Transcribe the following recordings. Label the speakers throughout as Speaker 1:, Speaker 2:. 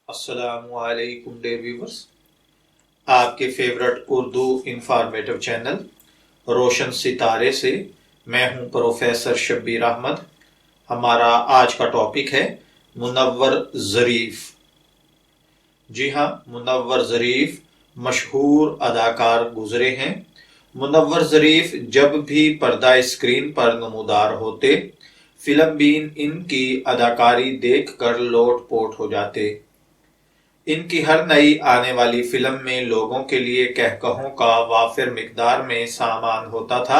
Speaker 1: السلام علیکم dear viewers, آپ کے فیورٹ اردو انفارمیٹو چینل روشن ستارے سے میں ہوں پروفیسر شبیر احمد۔ ہمارا آج کا ٹاپک ہے منور ظریف۔ جی ہاں، منور ظریف مشہور اداکار گزرے ہیں۔ منور ظریف جب بھی پردہ اسکرین پر نمودار ہوتے، فلم بین ان کی اداکاری دیکھ کر لوٹ پوٹ ہو جاتے۔ ان کی ہر نئی آنے والی فلم میں لوگوں کے لیے کہکہوں کا وافر مقدار میں سامان ہوتا تھا۔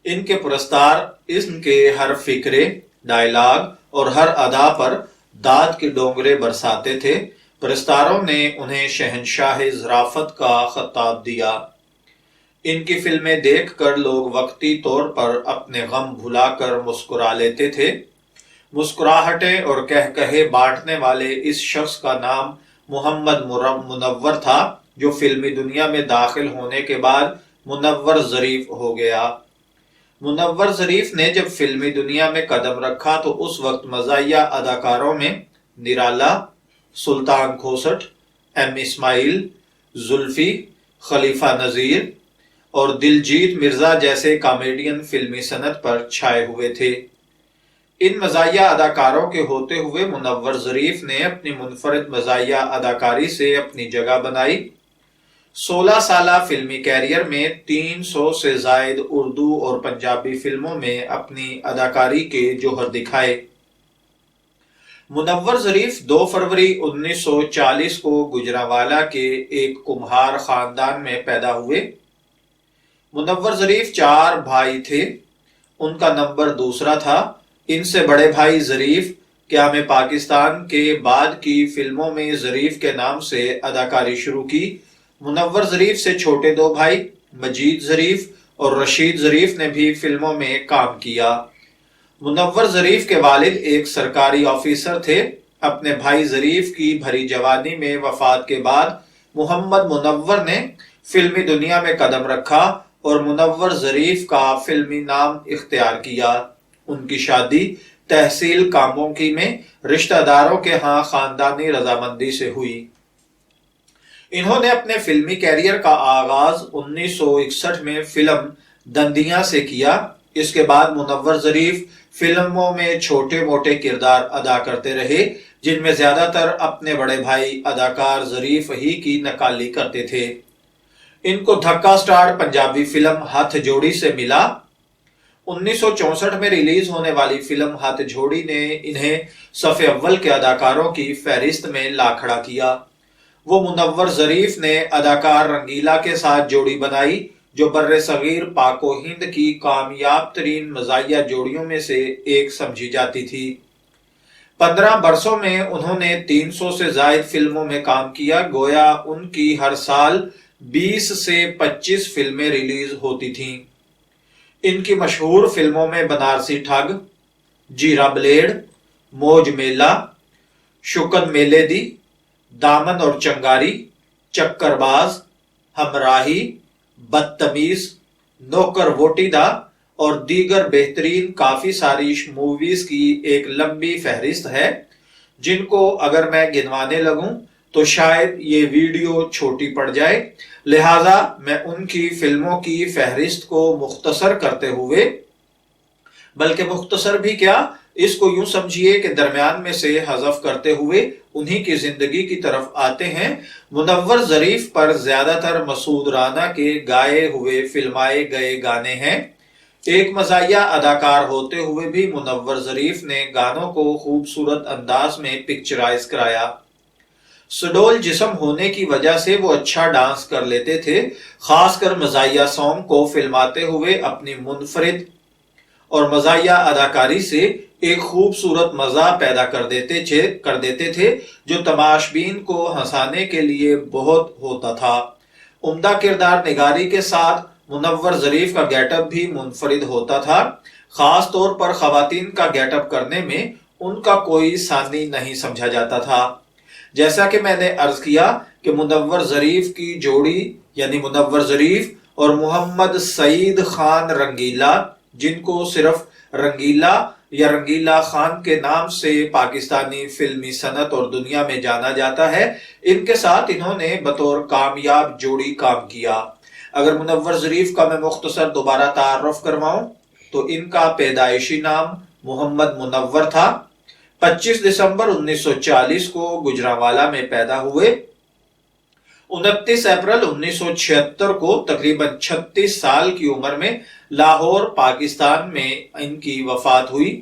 Speaker 1: ان کے پرستار ان کے ہر فقرے، ڈائلاگ اور ہر ادا پر داد کے ڈونگرے برساتے تھے۔ پرستاروں نے انہیں شہنشاہ ظرافت کا خطاب دیا۔ ان کی فلمیں دیکھ کر لوگ وقتی طور پر اپنے غم بھلا کر مسکرا لیتے تھے۔ مسکراہٹیں اور کہکہے بانٹنے والے اس شخص کا نام محمد منور تھا، جو فلمی دنیا میں داخل ہونے کے بعد منور ظریف ہو گیا۔ منور ظریف نے جب فلمی دنیا میں قدم رکھا تو اس وقت مزاحیہ اداکاروں میں نرالا، سلطان کھوسٹ، ایم اسماعیل، زلفی، خلیفہ نذیر اور دلجیت مرزا جیسے کامیڈین فلمی صنعت پر چھائے ہوئے تھے۔ ان مزاحیہ اداکاروں کے ہوتے ہوئے منور ظریف نے اپنی منفرد مزاحیہ اداکاری سے اپنی جگہ بنائی۔ 16 سالہ فلمی کیریئر میں 300 سے زائد اردو اور پنجابی فلموں میں اپنی اداکاری کے جوہر دکھائے۔ منور ظریف 2 فروری 1940 کو گوجرانوالہ کے ایک کمہار خاندان میں پیدا ہوئے۔ منور ظریف 4 بھائی تھے، ان کا نمبر دوسرا تھا۔ ان سے بڑے بھائی ظریف قیام پاکستان کے بعد کی فلموں میں ظریف کے نام سے اداکاری شروع کی۔ منور ظریف سے چھوٹے 2 بھائی مجید ظریف اور رشید ظریف نے بھی فلموں میں کام کیا۔ منور ظریف کے والد ایک سرکاری آفیسر تھے۔ اپنے بھائی ظریف کی بھری جوانی میں وفات کے بعد محمد منور نے فلمی دنیا میں قدم رکھا اور منور ظریف کا فلمی نام اختیار کیا۔ ان کی شادی تحصیل کامونکی میں رشتہ داروں کے ہاں خاندانی رضامندی سے ہوئی۔ انہوں نے اپنے فلمی کیریئر کا آغاز 1961 میں فلم دندیاں سے کیا۔ اس کے بعد منور ظریف فلموں میں چھوٹے موٹے کردار ادا کرتے رہے، جن میں زیادہ تر اپنے بڑے بھائی اداکار ظریف ہی کی نقالی کرتے تھے۔ ان کو دھکا سٹار پنجابی فلم ہتھ جوڑی سے ملا۔ 1964 میں ریلیز ہونے والی فلم ہتھ جوڑی نے انہیں صف اول کے اداکاروں کی فہرست میں لا کھڑا کیا۔ وہ منور ظریف نے اداکار رنگیلا کے ساتھ جوڑی بنائی، جو بر صغیر پاک و ہند کی کامیاب ترین مزاحیہ جوڑیوں میں سے ایک سمجھی جاتی تھی۔ 15 برسوں میں انہوں نے 300 سے زائد فلموں میں کام کیا، گویا ان کی ہر سال 20 سے 25 فلمیں ریلیز ہوتی تھیں۔ ان کی مشہور فلموں میں بنارسی ٹھگ، جیرا بلیڈ، موج میلہ، شکن میلے دی، دامن اور چنگاری، چکر باز، ہمراہی، بدتمیز، نوکر ووٹی دا اور دیگر بہترین کافی ساری موویز کی ایک لمبی فہرست ہے، جن کو اگر میں گنوانے لگوں تو شاید یہ ویڈیو چھوٹی پڑ جائے، لہٰذا میں ان کی فلموں کی فہرست کو مختصر کرتے ہوئے، بلکہ مختصر بھی کیا، اس کو یوں سمجھیے کہ درمیان میں سے حذف کرتے ہوئے انہی کی زندگی کی طرف آتے ہیں۔ منور ظریف پر زیادہ تر مسعود رانا کے گائے ہوئے فلمائے گئے گانے ہیں۔ ایک مزاحیہ اداکار ہوتے ہوئے بھی منور ظریف نے گانوں کو خوبصورت انداز میں پکچرائز کرایا۔ سڈول جسم ہونے کی وجہ سے وہ اچھا ڈانس کر لیتے تھے۔ خاص کر مزاحیہ سانگ کو فلماتے ہوئے اپنی منفرد اور مزاحیہ اداکاری سے ایک خوبصورت مزہ پیدا کر دیتے تھے، جو تماشبین کو ہنسانے کے لیے بہت ہوتا تھا۔ عمدہ کردار نگاری کے ساتھ منور ظریف کا گیٹ اپ بھی منفرد ہوتا تھا۔ خاص طور پر خواتین کا گیٹ اپ کرنے میں ان کا کوئی ثانی نہیں سمجھا جاتا تھا۔ جیسا کہ میں نے عرض کیا کہ منور ظریف کی جوڑی یعنی منور ظریف اور محمد سعید خان رنگیلا، جن کو صرف رنگیلا یا رنگیلا خان کے نام سے پاکستانی فلمی صنعت اور دنیا میں جانا جاتا ہے، ان کے ساتھ انہوں نے بطور کامیاب جوڑی کام کیا۔ اگر منور ظریف کا میں مختصر دوبارہ تعارف کرواؤں تو ان کا پیدائشی نام محمد منور تھا۔ 25 دسمبر 1940 کو گجرانوالہ میں پیدا ہوئے۔ 29 اپریل 1976 کو تقریباً 36 سال کی عمر میں لاہور پاکستان میں ان کی وفات ہوئی۔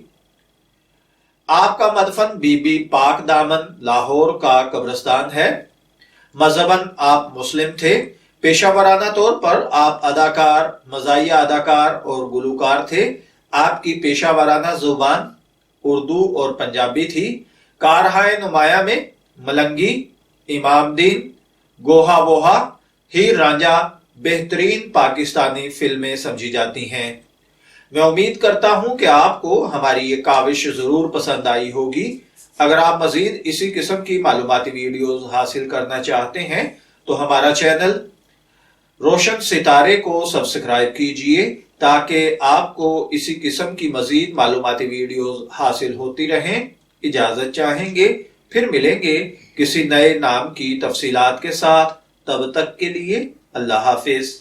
Speaker 1: آپ کا مدفن بی بی پاک دامن لاہور کا قبرستان ہے۔ مذہباً آپ مسلم تھے۔ پیشہ ورانہ طور پر آپ اداکار، مزاحیہ اداکار اور گلوکار تھے۔ آپ کی پیشہ ورانہ زبان اردو اور پنجابی تھی۔ کارہائے نمایاں میں ملنگی، امام دین، گوہا ووہا، ہیر رانجھا بہترین پاکستانی فلمیں سمجھی جاتی ہیں۔ میں امید کرتا ہوں کہ آپ کو ہماری یہ کاوش ضرور پسند آئی ہوگی۔ اگر آپ مزید اسی قسم کی معلوماتی ویڈیوز حاصل کرنا چاہتے ہیں تو ہمارا چینل روشن ستارے کو سبسکرائب کیجئے تاکہ آپ کو اسی قسم کی مزید معلوماتی ویڈیوز حاصل ہوتی رہیں۔ اجازت چاہیں گے، پھر ملیں گے کسی نئے نام کی تفصیلات کے ساتھ۔ تب تک کے لیے اللہ حافظ۔